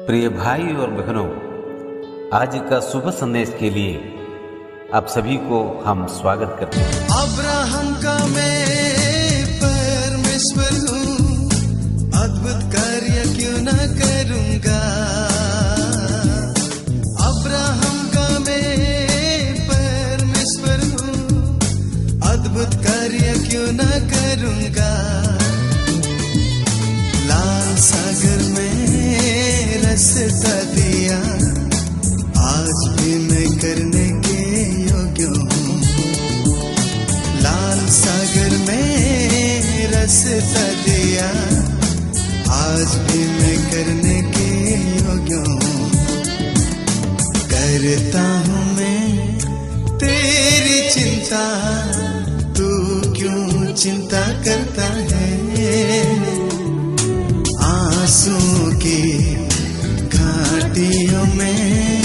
प्रिय भाई और बहनों, आज का शुभ संदेश के लिए आप सभी को हम स्वागत करते हैं। अब्राहम का मैं परमेश्वर हूँ, अद्भुत कार्य क्यों न करूँगा। अब्राहम का मैं परमेश्वर हूँ, अद्भुत कार्य क्यों न करूँगा। लाल सागर में रास्ता दिया, आज भी मैं करने के योग्य हूँ। लाल सागर में रास्ता दिया, आज भी मैं करने के योग्य हूँ। करता हूँ मैं तेरी चिंता, तू क्यों चिंता करता है। आंसुओं की घाटियों में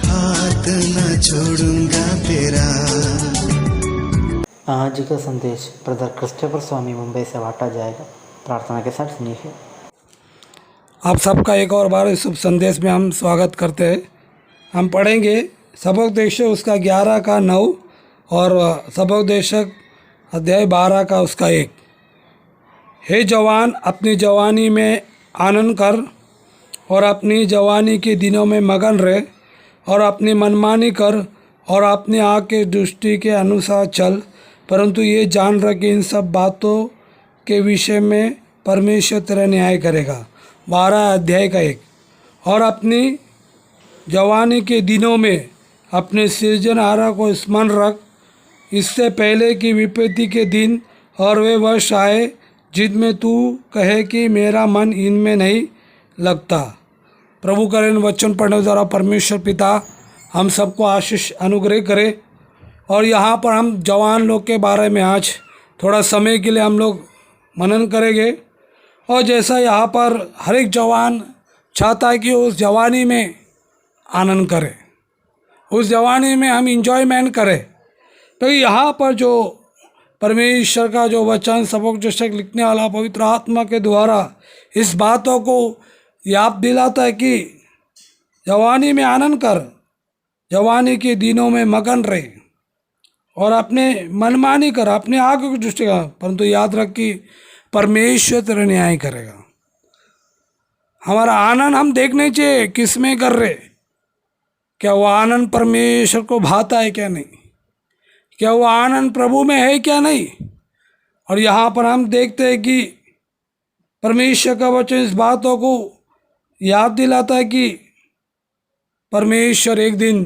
हाथ न छोड़ूंगा तेरा। आज का संदेश ब्रदर क्रिस्टोफर स्वामी मुंबई से बांटा जाएगा। प्रार्थना के साथ सुनिए। आप सबका एक और बार इस शुभ संदेश में हम स्वागत करते हैं। हम पढ़ेंगे सबोपदेशक उसका 11 का 9 और सबोपदेशक अध्याय 12 का उसका 1। हे जवान, अपनी जवानी में आनंद कर और अपनी जवानी के दिनों में मगन रहे और अपनी मनमानी कर और अपनी आँख के दृष्टि के अनुसार चल, परंतु ये जान रख कि इन सब बातों के विषय में परमेश्वर तेरा न्याय करेगा। 12 अध्याय का 1। और अपनी जवानी के दिनों में अपने सृजनहारा को स्मरण रख, इससे पहले कि विपत्ति के दिन और वे वर्ष आए जिनमें तू कहे कि मेरा मन इनमें नहीं लगता। प्रभु करें वचन पढ़ने द्वारा परमेश्वर पिता हम सबको आशीष अनुग्रह करे। और यहाँ पर हम जवान लोग के बारे में आज थोड़ा समय के लिए हम लोग मनन करेंगे। और जैसा यहाँ पर हर एक जवान चाहता है कि उस जवानी में आनंद करे, उस जवानी में हम इंजॉयमेंट करें, तो यहाँ पर जो परमेश्वर का जो वचन सबोपदेशक लिखने वाला पवित्र आत्मा के द्वारा इस बातों को याद दिलाता है कि जवानी में आनंद कर, जवानी के दिनों में मगन रहे और अपने मनमानी कर, अपने आगे की दृष्टि का, परंतु याद रख कि परमेश्वर तेरा न्याय करेगा। हमारा आनंद हम देखने चाहिए किस में कर रहे, क्या वो आनंद परमेश्वर को भाता है क्या नहीं, क्या वो आनंद प्रभु में है क्या नहीं। और यहाँ पर हम देखते हैं कि परमेश्वर का वचन इस बातों को याद दिलाता है कि परमेश्वर एक दिन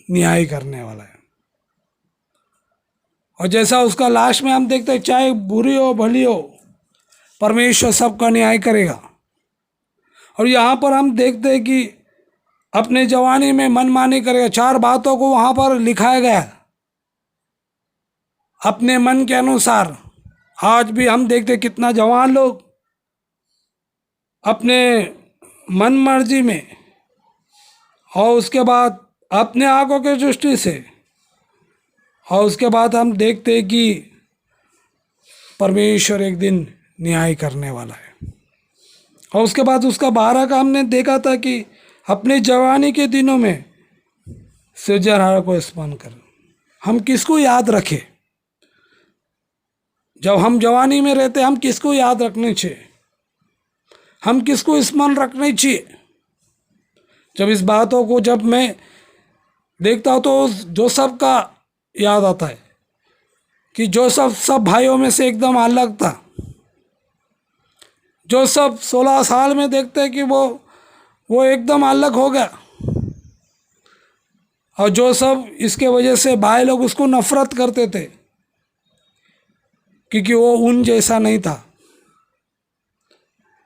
न्याय करने वाला है। और जैसा उसका लास्ट में हम देखते हैं, चाहे बुरी हो भली हो, परमेश्वर सबका न्याय करेगा। और यहाँ पर हम देखते हैं कि अपने जवानी में मनमानी करेगा। 4 बातों को वहाँ पर लिखाया गया है अपने मन के अनुसार। आज भी हम देखते कितना जवान लोग अपने मन मर्जी में और उसके बाद अपने आंखों के दृष्टि से, और उसके बाद हम देखते हैं कि परमेश्वर एक दिन न्याय करने वाला है। और उसके बाद उसका 12 का हमने देखा था कि अपने जवानी के दिनों में सृजनहारा को स्मरण कर। हम किसको याद रखें जब हम जवानी में रहते, हम किसको याद रखने चाहिए, हम किसको स्मरण रखने चाहिए। जब इस बातों को जब मैं देखता हूँ तो जोसेफ का याद आता है कि जोसेफ सब भाइयों में से एकदम अलग था। जोसेफ 16 साल में देखते हैं कि वो एकदम अलग हो गया। और जोसेफ इसके वजह से भाई लोग उसको नफरत करते थे क्योंकि वो उन जैसा नहीं था।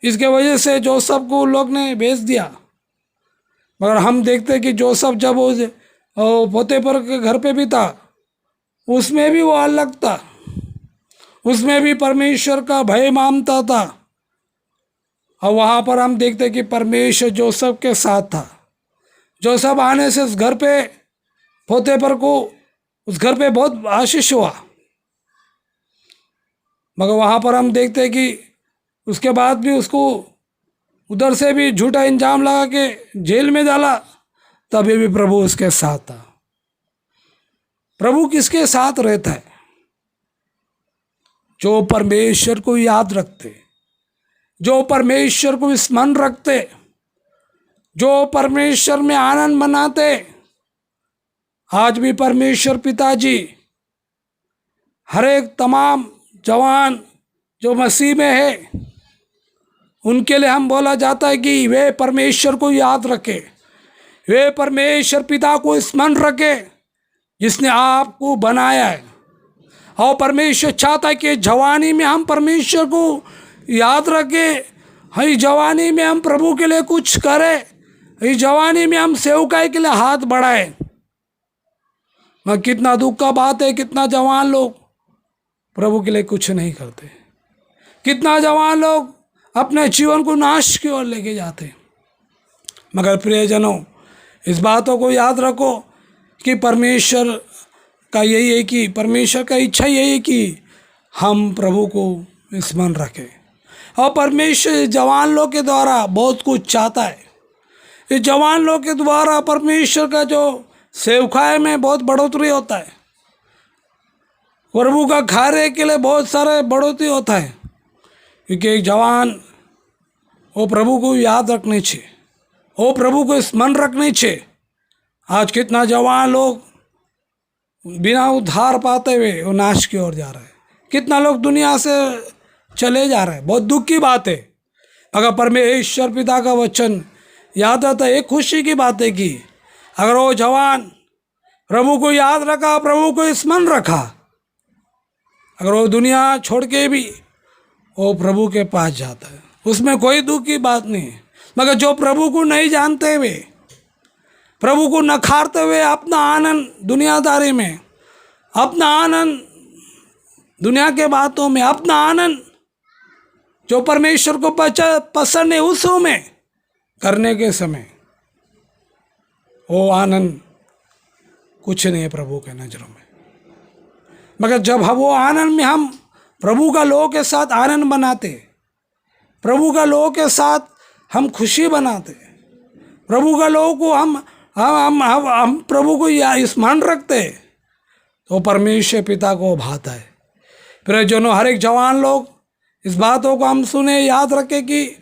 इसके वजह से जोसेफ को लोग ने बेच दिया। मगर हम देखते हैं कि जोसेफ जब वो पोतीफर के घर पे भी था, उसमें भी वो अलग था, उसमें भी परमेश्वर का भय मानता था। और वहाँ पर हम देखते हैं कि परमेश्वर जोसेफ के साथ था। जोसेफ आने से उस घर पे पोतीफर को उस घर पे बहुत आशीष हुआ। मगर वहाँ पर हम देखते हैं कि उसके बाद भी उसको उधर से भी झूठा इल्जाम लगा के जेल में डाला, तभी भी प्रभु उसके साथ था। प्रभु किसके साथ रहता है? जो परमेश्वर को याद रखते, जो परमेश्वर को स्मरण रखते, जो परमेश्वर में आनंद मनाते। आज भी परमेश्वर पिताजी हर एक तमाम जवान जो मसीह में है, उनके लिए हम बोला जाता है कि वे परमेश्वर को याद रखे, वे परमेश्वर पिता को स्मरण रखे जिसने आपको बनाया है। और परमेश्वर चाहता है कि जवानी में हम परमेश्वर को याद रखें, इस जवानी में हम प्रभु के लिए कुछ करें, इस जवानी में हम सेवकाई के लिए हाथ बढ़ाएं। मैं कितना दुख का बात है, कितना जवान लोग प्रभु के लिए कुछ नहीं करते, कितना जवान लोग अपने जीवन को नाश की ओर लेके जाते। मगर प्रियजनों, इस बातों को याद रखो कि परमेश्वर का यही है कि परमेश्वर का इच्छा यही है कि हम प्रभु को स्मरण रखें। और परमेश्वर जवान लोग के द्वारा बहुत कुछ चाहता है। इस जवान लोग के द्वारा परमेश्वर का जो सेवकाई में बहुत बढ़ोतरी होता है, प्रभु का कार्य के लिए बहुत सारे बढ़ोतरी होता है। क्योंकि एक जवान वो प्रभु को याद रखने चाहिए, वो प्रभु को स्मरण रखने चाहिए। आज कितना जवान लोग बिना उद्धार पाते हुए वो नाश की ओर जा रहे हैं, कितना लोग दुनिया से चले जा रहे हैं। बहुत दुख की बात है। अगर परमेश्वर पिता का वचन याद आता है, एक खुशी की बात है कि अगर वो जवान प्रभु को याद रखा, प्रभु को स्मरण रखा, अगर वो दुनिया छोड़ के भी वो प्रभु के पास जाता है, उसमें कोई दुख की बात नहीं है। मगर जो प्रभु को नहीं जानते हुए, प्रभु को नकारते हुए अपना आनंद दुनियादारी में, अपना आनंद दुनिया के बातों में, अपना आनंद जो परमेश्वर को पसंद है उसों में करने के समय, वो आनंद कुछ नहीं है प्रभु के नज़रों में। मगर जब हम वो आनंद में हम प्रभु का लोगों के साथ आनंद बनाते, प्रभु का लोगों के साथ हम खुशी बनाते, प्रभु का लोगों को हम प्रभु को स्मरण रखते, तो परमेश्वर पिता को भाता है। फिर जो हर एक जवान लोग इस बातों को हम सुने, याद रखें कि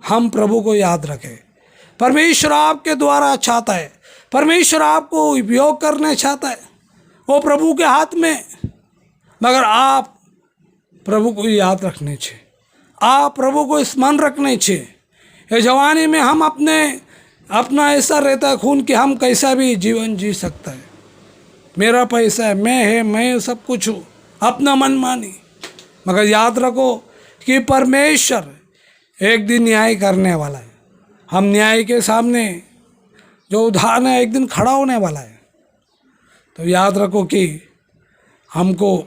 हम प्रभु को याद रखें। परमेश्वर आपके द्वारा चाहता है, परमेश्वर आपको उपयोग करना चाहता है, वो प्रभु के हाथ में। मगर आप प्रभु को याद रखने चाहिए, आप प्रभु को स्मरण रखने चाहिए। ये जवानी में हम अपना ऐसा रहता है खून कि हम कैसा भी जीवन जी सकता है, मेरा पैसा है, मैं सब कुछ हूँ, अपना मन मानी। मगर याद रखो कि परमेश्वर एक दिन न्याय करने वाला है। हम न्याय के सामने जो उदाहरण है एक दिन खड़ा होने वाला है। तो याद रखो कि हमको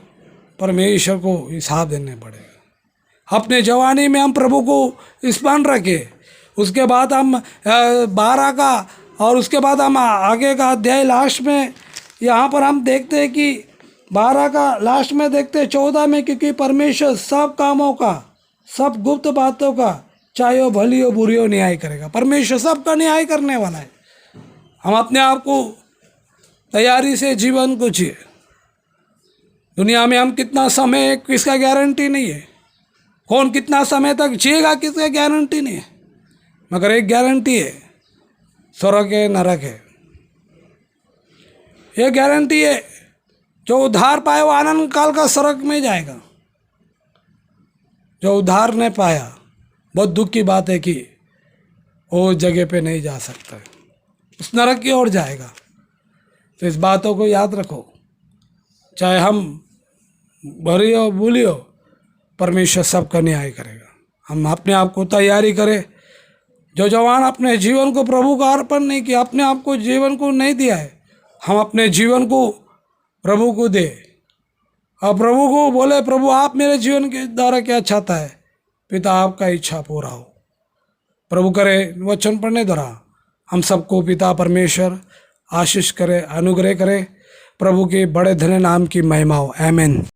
परमेश्वर को हिसाब देने पड़ेगा। अपने जवानी में हम प्रभु को स्मरण रखें, उसके बाद हम 12 का और उसके बाद हम आगे का अध्याय लास्ट में यहाँ पर हम देखते हैं कि 12 का लास्ट में देखते हैं 14 में, क्योंकि परमेश्वर सब कामों का, सब गुप्त बातों का, चाहे वो भली हो बुरी हो, न्याय करेगा। परमेश्वर सबका न्याय करने वाला है। हम अपने आप को तैयारी से जीवन को जिए। दुनिया में हम कितना समय, किसका गारंटी नहीं है। कौन कितना समय तक जिएगा किसका गारंटी नहीं है। मगर एक गारंटी है, स्वर्ग है नरक है। ये गारंटी है, जो उद्धार पाए वो आनंद काल का स्वर्ग में जाएगा। जो उद्धार नहीं पाया, बहुत दुख की बात है कि वो जगह पे नहीं जा सकता है, उस नरक की ओर जाएगा। तो इस बातों को याद रखो, चाहे हम भरी हो बुरी हो, परमेश्वर सबका न्याय करेगा। हम अपने आप को तैयारी करें। जो जवान अपने जीवन को प्रभु का अर्पण नहीं किया, अपने आप को जीवन को नहीं दिया है, हम अपने जीवन को प्रभु को दे और प्रभु को बोले, प्रभु आप मेरे जीवन के द्वारा क्या चाहता है, पिता आपका इच्छा पूरा हो। प्रभु करे वचन पढ़ने द्वारा हम सबको पिता परमेश्वर आशीष करे, अनुग्रह करे। प्रभु के बड़े धन्य नाम की महिमा हो। आमीन।